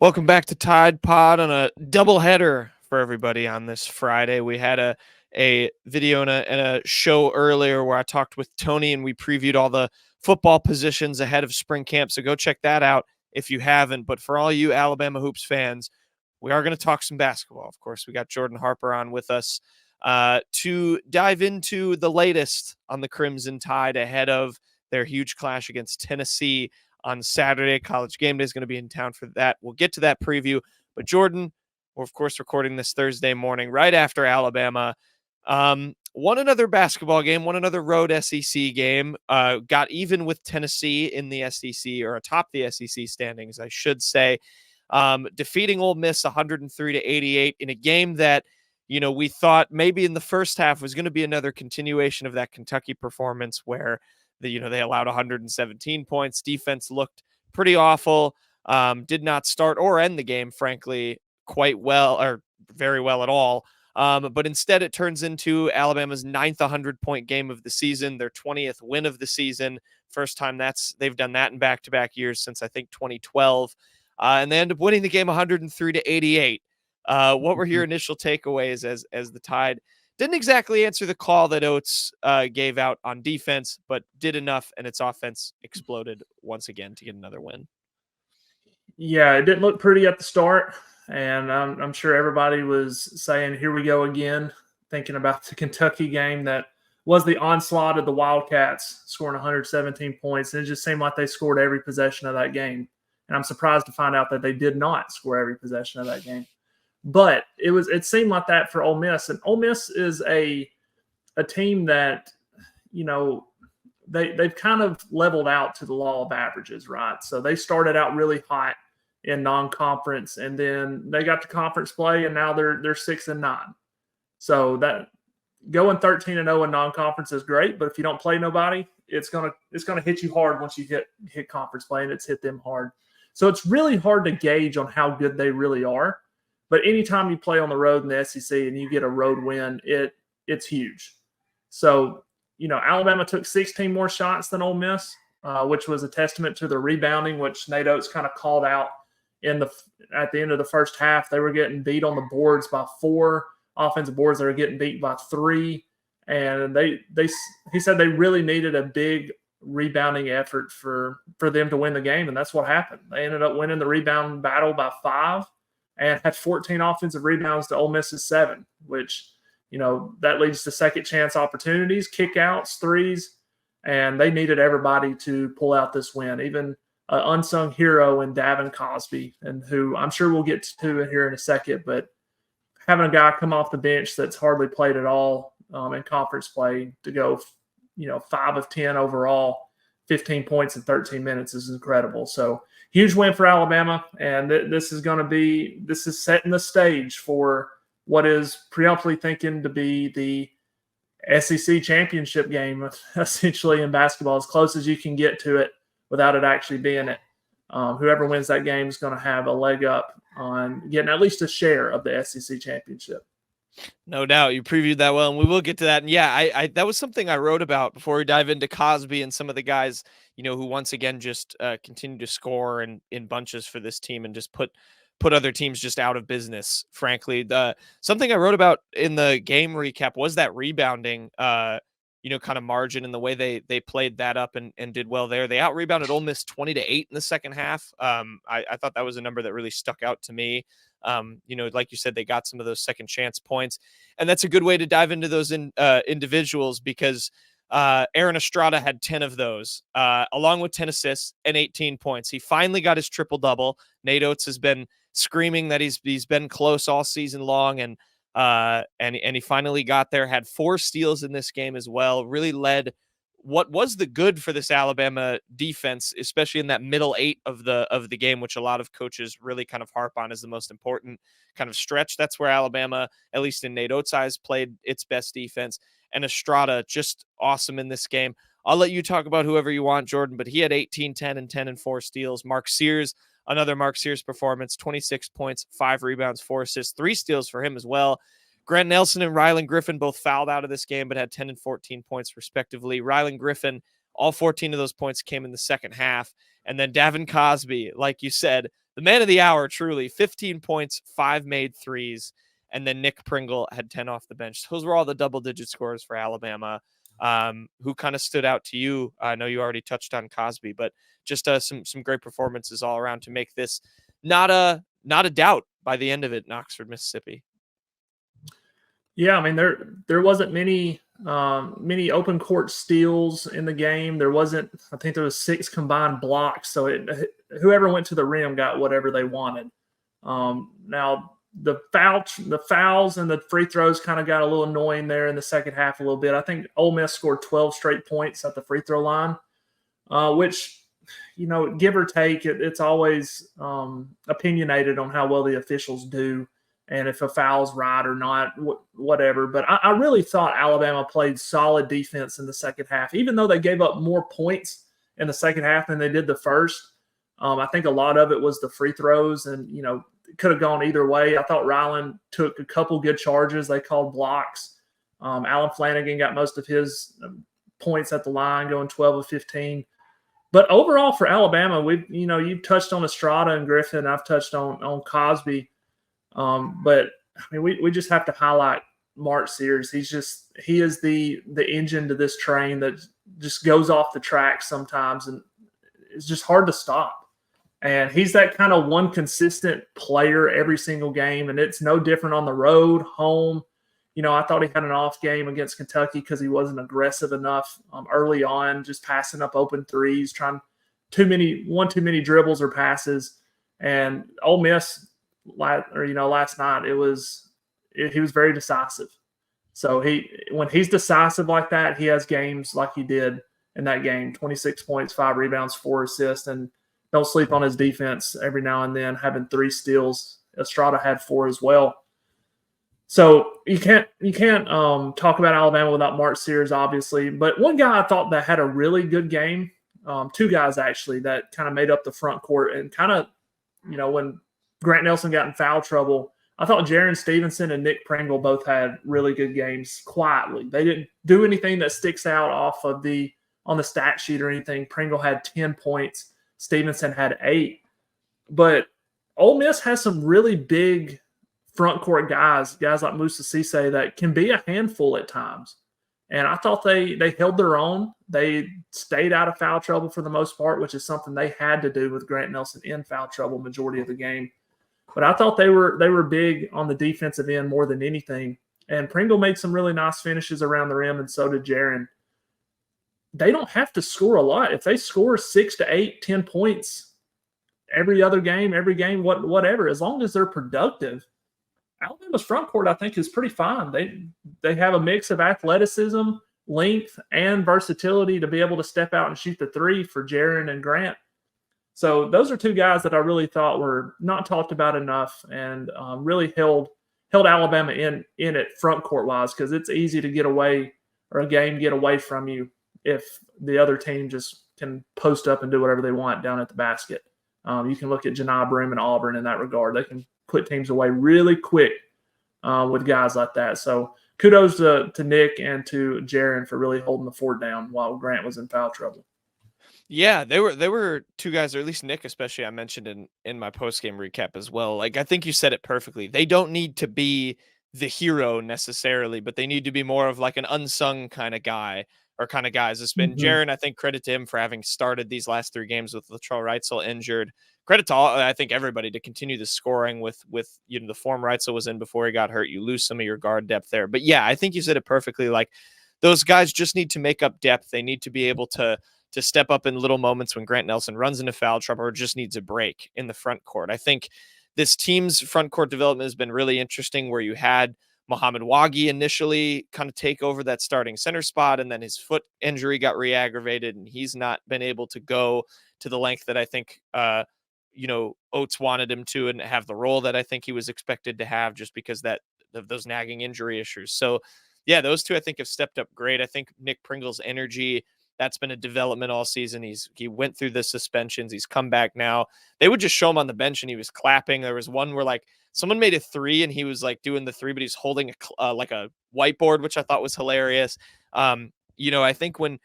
Welcome back to Tide Pod on a doubleheader for everybody on this Friday. We had a video and a show earlier where I talked with Tony and we previewed all the football positions ahead of spring camp. So go check that out if you haven't. But for all you Alabama Hoops fans, we are going to talk some basketball. Of course, we got Jordan Harper on with us to dive into the latest on the Crimson Tide ahead of their huge clash against Tennessee on Saturday. College GameDay is going to be in town for that. We'll get to that preview. But Jordan, we're of course recording this Thursday morning right after Alabama won another basketball game, won another road SEC game, got even with Tennessee in the SEC, or atop the SEC standings, I should say, defeating Ole Miss 103-88 in a game that, we thought maybe in the first half was going to be another continuation of that Kentucky performance where they allowed 117 points. Defense looked pretty awful. Did not start or end the game, frankly, quite well or very well at all. But instead, it turns into Alabama's 9th 100-point game of the season, their 20th win of the season. First time they've done that in back-to-back years since, I think, 2012. And they end up winning the game 103-88. What were your initial takeaways as the Tide didn't exactly answer the call that Oates gave out on defense, but did enough, and its offense exploded once again to get another win? Yeah, it didn't look pretty at the start, and I'm sure everybody was saying, here we go again, thinking about the Kentucky game that was the onslaught of the Wildcats, scoring 117 points, and it just seemed like they scored every possession of that game. And I'm surprised to find out that they did not score every possession of that game. But it seemed like that for Ole Miss. And Ole Miss is a team that, they've kind of leveled out to the law of averages, right? So they started out really hot in non-conference, and then they got to conference play, and now they're 6-9. So that going 13-0 in non-conference is great, but if you don't play nobody, it's gonna hit you hard once you hit conference play, and it's hit them hard. So it's really hard to gauge on how good they really are. But anytime you play on the road in the SEC and you get a road win, it's huge. So, Alabama took 16 more shots than Ole Miss, which was a testament to the rebounding, which Nate Oates kind of called out at the end of the first half. They were getting beat on the boards by 4 offensive boards. They were getting beat by 3. And he said they really needed a big rebounding effort for them to win the game, and that's what happened. They ended up winning the rebound battle by 5. And had 14 offensive rebounds to Ole Miss's 7, which, that leads to second chance opportunities, kickouts, threes, and they needed everybody to pull out this win. Even an unsung hero in Davin Cosby, and who I'm sure we'll get to here in a second, but having a guy come off the bench that's hardly played at all in conference play to go, 5 of 10 overall, 15 points in 13 minutes is incredible. So huge win for Alabama, and this is setting the stage for what is preemptively thinking to be the SEC championship game, essentially in basketball, as close as you can get to it without it actually being it. Whoever wins that game is going to have a leg up on getting at least a share of the SEC championship. No doubt. You previewed that well, and we will get to that. And yeah, I that was something I wrote about before we dive into Cosby and some of the guys, who once again just continue to score in bunches for this team and just put other teams just out of business, frankly. Something I wrote about in the game recap was that rebounding, kind of margin and the way they played that up and did well there. They out-rebounded Ole Miss 20-8 in the second half. I thought that was a number that really stuck out to me. Like you said, they got some of those second chance points, and that's a good way to dive into those individuals because Aaron Estrada had 10 of those, along with 10 assists and 18 points. He finally got his triple-double. Nate Oates has been screaming that he's been close all season long, and he finally got there. Had 4 steals in this game as well. Really led what was the good for this Alabama defense, especially in that middle 8 of the game, which a lot of coaches really kind of harp on as the most important kind of stretch. That's where Alabama, at least in Nate Oates' eyes, played its best defense. And Estrada, just awesome in this game. I'll let you talk about whoever you want, Jordan, but he had 18, 10, and 10 and 4 steals. Mark Sears, another Mark Sears performance, 26 points, 5 rebounds, 4 assists, 3 steals for him as well. Grant Nelson and Rylan Griffin both fouled out of this game, but had 10 and 14 points respectively. Rylan Griffin, all 14 of those points came in the second half. And then Davin Cosby, like you said, the man of the hour, truly. 15 points, 5 made threes, and then Nick Pringle had 10 off the bench. Those were all the double-digit scores for Alabama. Who kind of stood out to you? I know you already touched on Cosby, but just some great performances all around to make this not a doubt by the end of it in Oxford, Mississippi. Yeah, I mean there wasn't many open court steals in the game. There wasn't. I think there was 6 combined blocks. So whoever went to the rim got whatever they wanted. Now the fouls and the free throws kind of got a little annoying there in the second half a little bit. I think Ole Miss scored 12 straight points at the free throw line, which, give or take, it's always opinionated on how well the officials do and if a foul's right or not, whatever. But I really thought Alabama played solid defense in the second half, even though they gave up more points in the second half than they did the first. I think a lot of it was the free throws, and it could have gone either way. I thought Ryland took a couple good charges. They called blocks. Alan Flanagan got most of his points at the line, going 12 of 15. But overall for Alabama, you've touched on Estrada and Griffin. I've touched on Cosby. But I mean, we just have to highlight Mark Sears. He is the engine to this train that just goes off the track sometimes, and it's just hard to stop. And he's that kind of one consistent player every single game, and it's no different on the road, home. I thought he had an off game against Kentucky because he wasn't aggressive enough early on, just passing up open threes, trying too many dribbles or passes. And Ole Miss, last night, he was very decisive. So when he's decisive like that, he has games like he did in that game: 26 points, 5 rebounds, 4 assists, and don't sleep on his defense every now and then, having 3 steals. Estrada had 4 as well. So you can't talk about Alabama without Mark Sears, obviously. But one guy I thought that had a really good game, 2 guys actually, that kind of made up the front court, and kind of, when Grant Nelson got in foul trouble, I thought Jaron Stevenson and Nick Pringle both had really good games quietly. They didn't do anything that sticks out on the stat sheet or anything. Pringle had 10 points. Stevenson had 8. But Ole Miss has some really big front court guys like Musa Cisse that can be a handful at times. And I thought they held their own. They stayed out of foul trouble for the most part, which is something they had to do with Grant Nelson in foul trouble majority of the game. But I thought they were big on the defensive end more than anything. And Pringle made some really nice finishes around the rim, and so did Jaron. They don't have to score a lot. If they score 6 to 8, 10 points every game, whatever, as long as they're productive, Alabama's front court, I think, is pretty fine. They have a mix of athleticism, length, and versatility to be able to step out and shoot the 3 for Jaron and Grant. So those are 2 guys that I really thought were not talked about enough, and really held Alabama in it front court wise, because it's easy to get away, or a game get away from you, if the other team just can post up and do whatever they want down at the basket. You can look at Janai Broome and Auburn in that regard. They can put teams away really quick with guys like that. So kudos to Nick and to Jaron for really holding the fort down while Grant was in foul trouble. Yeah, they were 2 guys, or at least Nick especially, I mentioned in my post-game recap as well. Like, I think you said it perfectly. They don't need to be the hero necessarily, but they need to be more of like an unsung kind of guy, or kind of guys. It's been Jaron, I think, credit to him for having started these last 3 games with Latrell Wrightsell injured. Credit to I think everybody to continue the scoring with the form Wrightsell was in before he got hurt. You lose some of your guard depth there. But yeah, I think you said it perfectly. Like, those guys just need to make up depth. They need to be able to step up in little moments when Grant Nelson runs into foul trouble or just needs a break in the front court. I think this team's front court development has been really interesting, where you had Muhammad Wagi initially kind of take over that starting center spot, and then his foot injury got re-aggravated, and he's not been able to go to the length that I think Oates wanted him to, and have the role that I think he was expected to have, just because of those nagging injury issues. So yeah, those 2 I think have stepped up great. I think Nick Pringle's energy, that's been a development all season. He went through the suspensions. He's come back now. They would just show him on the bench and he was clapping. There was one where like someone made a 3 and he was like doing the 3, but he's holding like a whiteboard, which I thought was hilarious. I think when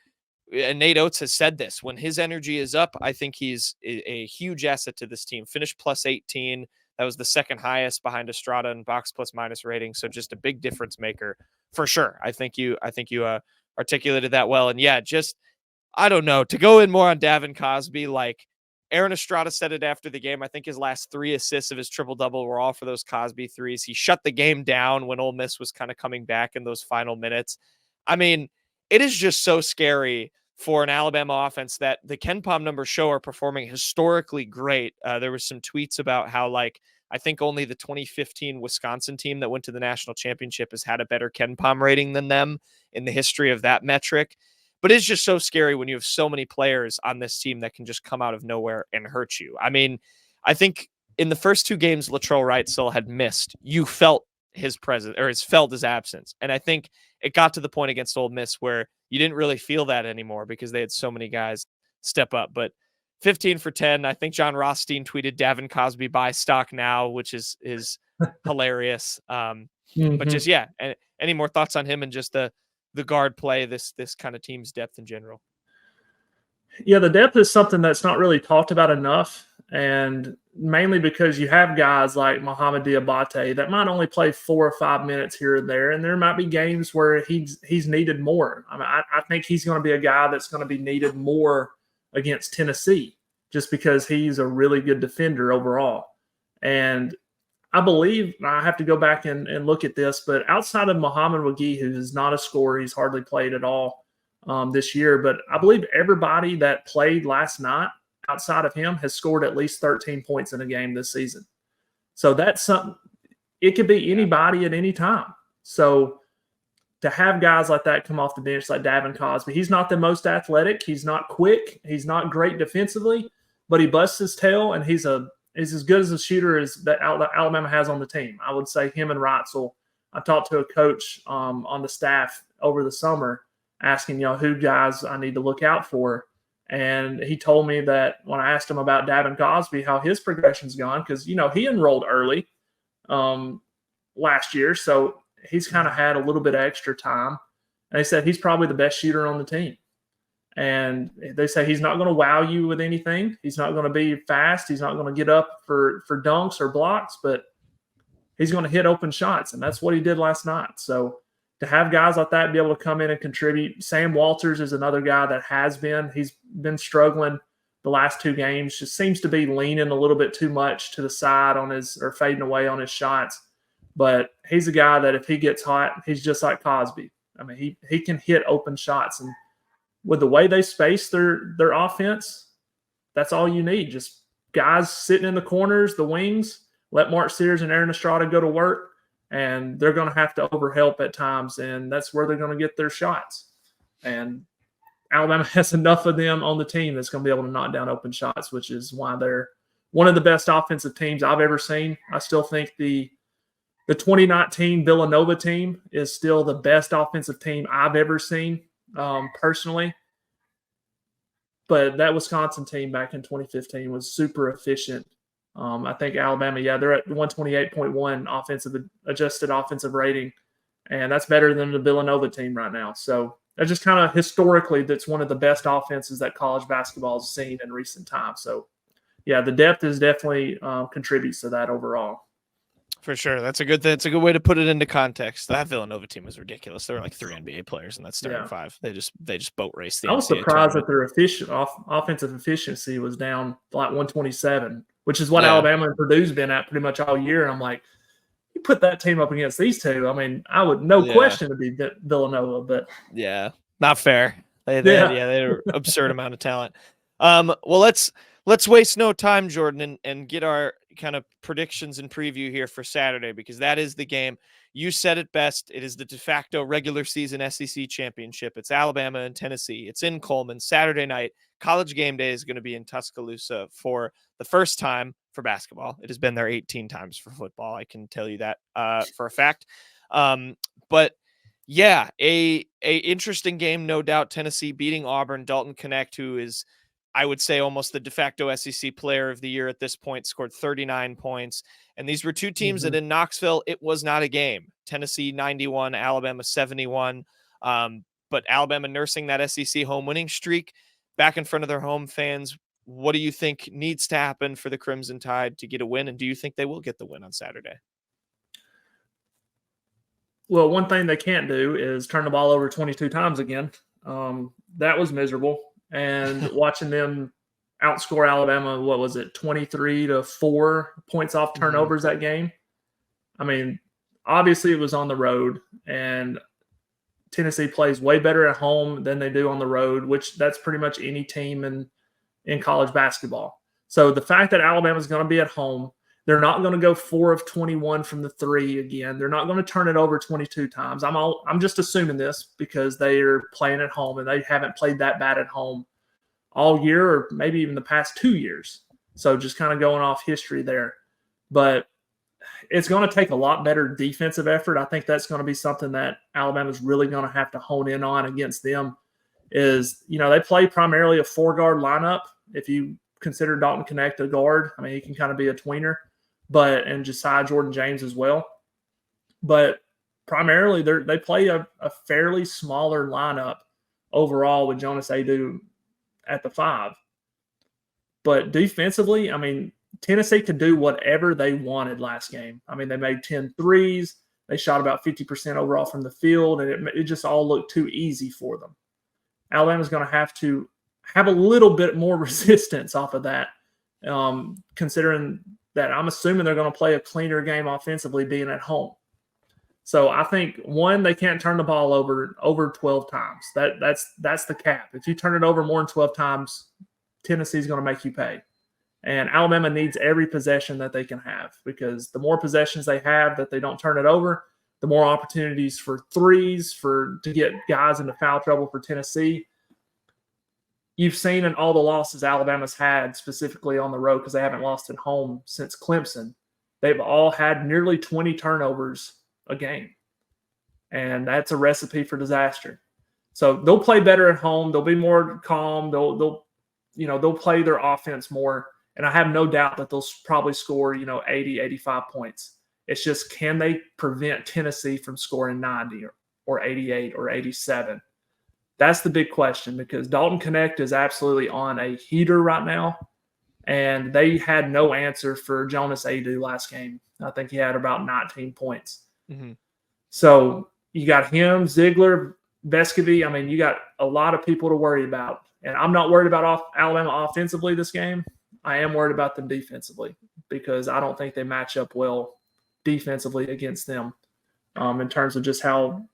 and Nate Oates has said this, when his energy is up, I think he's a huge asset to this team. Finished plus 18. That was the second highest behind Estrada in box plus minus rating. So just a big difference maker for sure. I think you articulated that well. And yeah, just, I don't know, to go in more on Davin Cosby, like Aaron Estrada said it after the game. I think his last 3 assists of his triple-double were all for those Cosby threes. He shut the game down when Ole Miss was kind of coming back in those final minutes. I mean, it is just so scary for an Alabama offense that the KenPom numbers show are performing historically great. There was some tweets about how, like, I think only the 2015 Wisconsin team that went to the national championship has had a better KenPom rating than them in the history of that metric. But it's just so scary when you have so many players on this team that can just come out of nowhere and hurt you. I mean, I think in the first 2 games Latrell Wrightsell had missed, you felt his presence, or felt his absence. And I think it got to the point against Ole Miss where you didn't really feel that anymore because they had so many guys step up. But 15 for 10. I think John Rothstein tweeted Davin Cosby buy stock now, which is hilarious. But just, yeah. Any more thoughts on him and just the guard play, this kind of team's depth in general? Yeah, the depth is something that's not really talked about enough, and mainly because you have guys like Mohamed Diabate that might only play 4 or 5 minutes here and there, and there might be games where he's needed more. I mean, I think he's going to be a guy that's going to be needed more against Tennessee just because he's a really good defender overall. And I believe, I have to go back and look at this, but outside of Muhammad Wagi, who is not a scorer, he's hardly played at all this year, but I believe everybody that played last night outside of him has scored at least 13 points in a game this season. So that's something, it could be anybody at any time. So to have guys like that come off the bench, like Davin Cosby, he's not the most athletic, he's not quick, he's not great defensively, but he busts his tail, and he's as good as a shooter as that Alabama has on the team. I would say him and Wrightsell. I talked to a coach on the staff over the summer asking, who guys I need to look out for. And he told me that when I asked him about Davin Cosby, how his progression's gone, because, he enrolled early last year. So he's kind of had a little bit of extra time. And they said he's probably the best shooter on the team. And they say he's not going to wow you with anything. He's not going to be fast. He's not going to get up for dunks or blocks, but he's going to hit open shots. And that's what he did last night. So to have guys like that be able to come in and contribute. Sam Walters is another guy that he's been struggling the last 2 games, just seems to be leaning a little bit too much to the side or fading away on his shots. But he's a guy that if he gets hot, he's just like Cosby. I mean, he can hit open shots, and with the way they space their offense, that's all you need. Just guys sitting in the corners, the wings, let Mark Sears and Aaron Estrada go to work, and they're going to have to overhelp at times, and that's where they're going to get their shots. And Alabama has enough of them on the team that's going to be able to knock down open shots, which is why they're one of the best offensive teams I've ever seen. I still think the 2019 Villanova team is still the best offensive team I've ever seen. Personally, but that Wisconsin team back in 2015 was super efficient. I think Alabama, they're at 128.1 adjusted offensive rating, and that's better than the Villanova team right now. So that's just kind of historically, that's one of the best offenses that college basketball has seen in recent times. So the depth is definitely contributes to that overall. For sure. That's a good way to put it into context. That Villanova team was ridiculous. There were like 3 NBA players in that starting 5. They just boat raced the I was NCAA surprised tournament. that their offensive efficiency was down like 127, which is what Alabama and Purdue's been at pretty much all year. And I'm like, you put that team up against these 2, I mean, I would question to be Villanova, but not fair. They had an absurd amount of talent. Well, let's waste no time, Jordan, and get our kind of predictions and preview here for Saturday, because that is the game. You said it best. It is the de facto regular season SEC championship. It's Alabama and Tennessee. It's in Coleman Saturday night. College GameDay is going to be in Tuscaloosa for the first time for basketball. It has been there 18 times for football. I can tell you that for a fact. But yeah, a interesting game, no doubt. Tennessee beating Auburn. Dalton Knecht, who is, I would say, almost the de facto SEC player of the year at this point, scored 39 points. And these were 2 teams that in Knoxville, it was not a game. Tennessee 91, Alabama 71. but Alabama nursing that SEC home winning streak back in front of their home fans. What do you think needs to happen for the Crimson Tide to get a win? And do you think they will get the win on Saturday? Well, one thing they can't do is turn the ball over 22 times again. That was miserable. And watching them outscore Alabama, what was it, 23-4 points off turnovers that game? I mean, obviously it was on the road, and Tennessee plays way better at home than they do on the road, which that's pretty much any team in college basketball. So the fact that Alabama's going to be at home, they're not going to go 4 of 21 from the three again. They're not going to turn it over 22 times. I'm just assuming this because they are playing at home and they haven't played that bad at home all year or maybe even the past 2 years. So just kind of going off history there. But it's going to take a lot better defensive effort. I think that's going to be something that Alabama's really going to have to hone in on against them is, they play primarily a 4-guard lineup. If you consider Dalton Connect a guard, I mean, he can kind of be a tweener, and Josiah Jordan-James as well. But primarily they play a fairly smaller lineup overall with Jonas Adu at the 5. But defensively, I mean, Tennessee could do whatever they wanted last game. I mean, they made 10 threes. They shot about 50% overall from the field, and it just all looked too easy for them. Alabama's going to have a little bit more resistance off of that, considering that I'm assuming they're going to play a cleaner game offensively being at home. So I think, one, they can't turn the ball over 12 times. That's the cap. If you turn it over more than 12 times, Tennessee's going to make you pay. And Alabama needs every possession that they can have, because the more possessions they have that they don't turn it over, the more opportunities for threes to get guys into foul trouble for Tennessee. You've seen in all the losses Alabama's had, specifically on the road, because they haven't lost at home since Clemson, they've all had nearly 20 turnovers a game. And that's a recipe for disaster. So they'll play better at home. They'll be more calm. They'll play their offense more. And I have no doubt that they'll probably score, 80, 85 points. It's just, can they prevent Tennessee from scoring 90 or 88 or 87? That's the big question, because Dalton Connect is absolutely on a heater right now. And they had no answer for Jonas Adu last game. I think he had about 19 points. Mm-hmm. So you got him, Ziegler, Vescovy. I mean, you got a lot of people to worry about. And I'm not worried about Alabama offensively this game. I am worried about them defensively, because I don't think they match up well defensively against them in terms of just how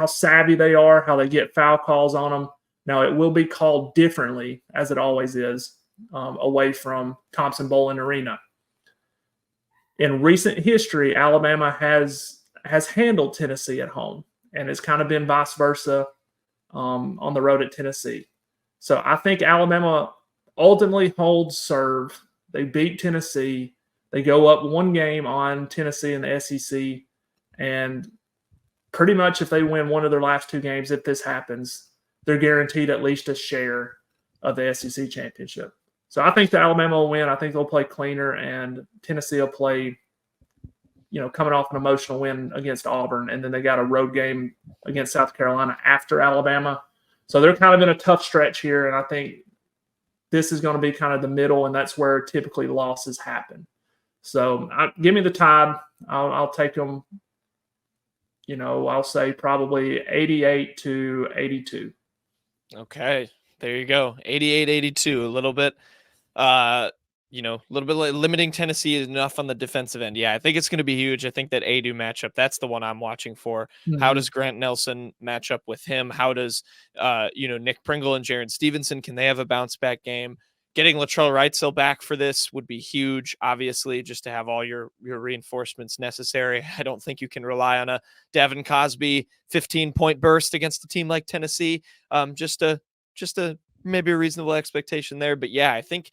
savvy they are, how they get foul calls on them. Now, it will be called differently, as it always is, away from Thompson-Boling Arena. In recent history, Alabama has handled Tennessee at home, and it's kind of been vice versa on the road at Tennessee. So I think Alabama ultimately holds serve. They beat Tennessee. They go up one game on Tennessee in the SEC, and pretty much if they win one of their last 2 games, if this happens, they're guaranteed at least a share of the SEC championship. So I think that Alabama will win. I think they'll play cleaner, and Tennessee will play, coming off an emotional win against Auburn, and then they got a road game against South Carolina after Alabama. So they're kind of in a tough stretch here, and I think this is going to be kind of the middle, and that's where typically losses happen. So give me the Tide. I'll take them, I'll say probably 88-82. Okay, there you go. 88-82, a little bit, a little bit limiting Tennessee is enough on the defensive end. Yeah, I think it's going to be huge. I think that Adu matchup, that's the one I'm watching for. Mm-hmm. How does Grant Nelson match up with him? How does, Nick Pringle and Jaron Stevenson, can they have a bounce back game? Getting Latrell Wrightsell back for this would be huge, obviously, just to have all your reinforcements necessary. I don't think you can rely on a Davin Cosby 15-point burst against a team like Tennessee. Just a maybe a reasonable expectation there. But yeah, I think,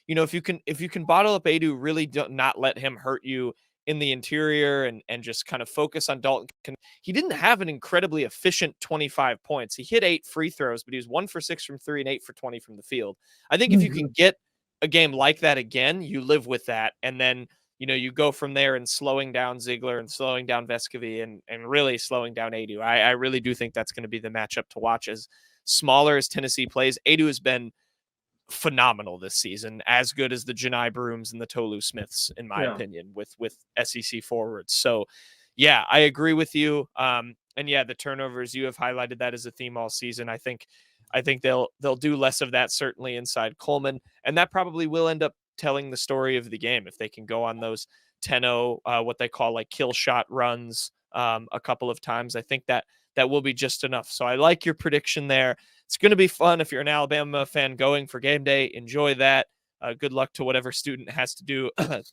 if you can bottle up Adu, really not let him hurt you in the interior and just kind of focus on Dalton. He didn't have an incredibly efficient 25 points. He hit 8 free throws, but he was 1 for 6 from 3 and 8 for 20 from the field. I think if you can get a game like that again, you live with that. And then you go from there and slowing down Ziegler and slowing down Vescovy and really slowing down Adu. I really do think that's going to be the matchup to watch. As smaller as Tennessee plays, Adu has been phenomenal this season, as good as the Janai Brooms and the Tolu Smiths, in my opinion, with SEC forwards. So yeah, I agree with you. And yeah, the turnovers, you have highlighted that as a theme all season. I think they'll do less of that, certainly inside Coleman, and that probably will end up telling the story of the game if they can go on those 10-0, what they call like kill shot runs, a couple of times. I think that will be just enough. So I like your prediction there. It's going to be fun if you're an Alabama fan going for game day. Enjoy that. Good luck to whatever student has to do the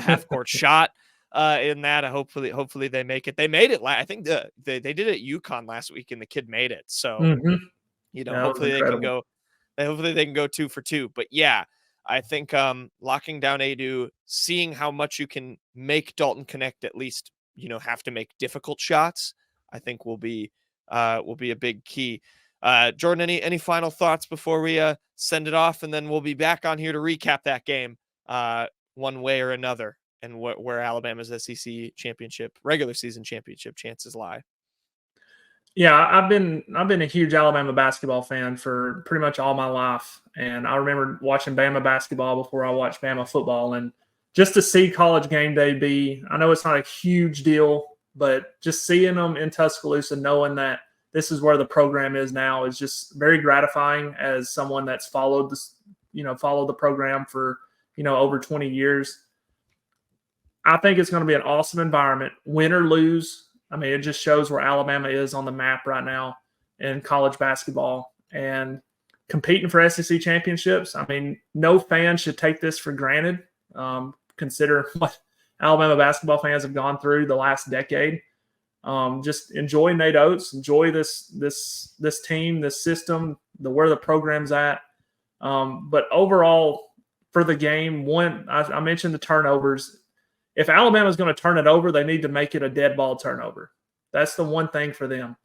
half court shot in that. Hopefully they make it. They made it. I think they did it at UConn last week, and the kid made it. So hopefully they can go. Hopefully they can go 2 for 2. But yeah, I think locking down Adu, seeing how much you can make Dalton Connect at least have to make difficult shots, I think will be a big key. Jordan, any final thoughts before we send it off, and then we'll be back on here to recap that game one way or another, and where Alabama's SEC championship, regular season championship chances lie. Yeah, I've been a huge Alabama basketball fan for pretty much all my life, and I remember watching Bama basketball before I watched Bama football, and just to see College GameDay I know it's not a huge deal, but just seeing them in Tuscaloosa, knowing that this is where the program is now, is just very gratifying as someone that's followed the program for, over 20 years. I think it's going to be an awesome environment, win or lose. I mean, it just shows where Alabama is on the map right now in college basketball and competing for SEC championships. I mean, no fan should take this for granted. Consider what Alabama basketball fans have gone through the last decade. Just enjoy Nate Oates, enjoy this team, this system, where the program's at. But overall, for the game, I mentioned the turnovers. If Alabama's going to turn it over, they need to make it a dead ball turnover. That's the one thing for them.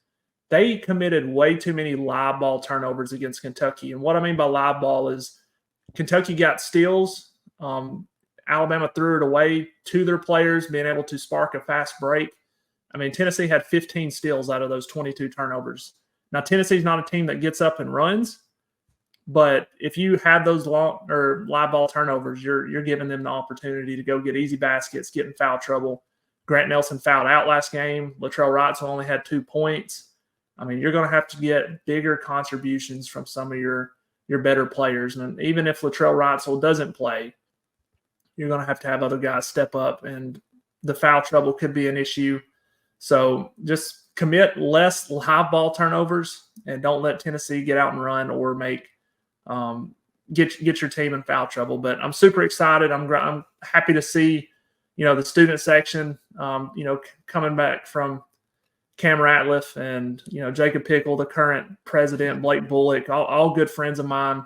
They committed way too many live ball turnovers against Kentucky. And what I mean by live ball is Kentucky got steals. Alabama threw it away to their players, being able to spark a fast break. I mean, Tennessee had 15 steals out of those 22 turnovers. Now, Tennessee's not a team that gets up and runs, but if you have those long or live ball turnovers, you're giving them the opportunity to go get easy baskets, get in foul trouble. Grant Nelson fouled out last game. Latrell Wrightsville only had 2 points. I mean, you're going to have to get bigger contributions from some of your better players. And even if Latrell Wrightsville doesn't play, you're going to have other guys step up, and the foul trouble could be an issue. So just commit less live ball turnovers and don't let Tennessee get out and run or make get your team in foul trouble. But I'm super excited. I'm happy to see, the student section, coming back from Cam Ratliff and, Jacob Pickle, the current president, Blake Bullock, all good friends of mine.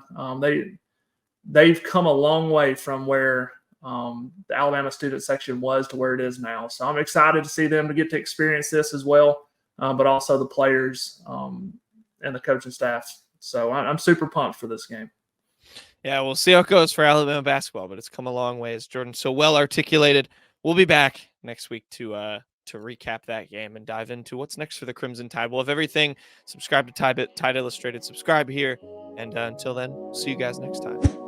They've come a long way from where the Alabama student section was to where it is now. So I'm excited to see them to get to experience this as well, but also the players and the coaching staff. So I'm super pumped for this game. Yeah, we'll see how it goes for Alabama basketball, but it's come a long way, as Jordan so well articulated. We'll be back next week to recap that game and dive into what's next for the Crimson Tide. We'll have everything. Subscribe to Tide Illustrated. Subscribe here. And until then, see you guys next time.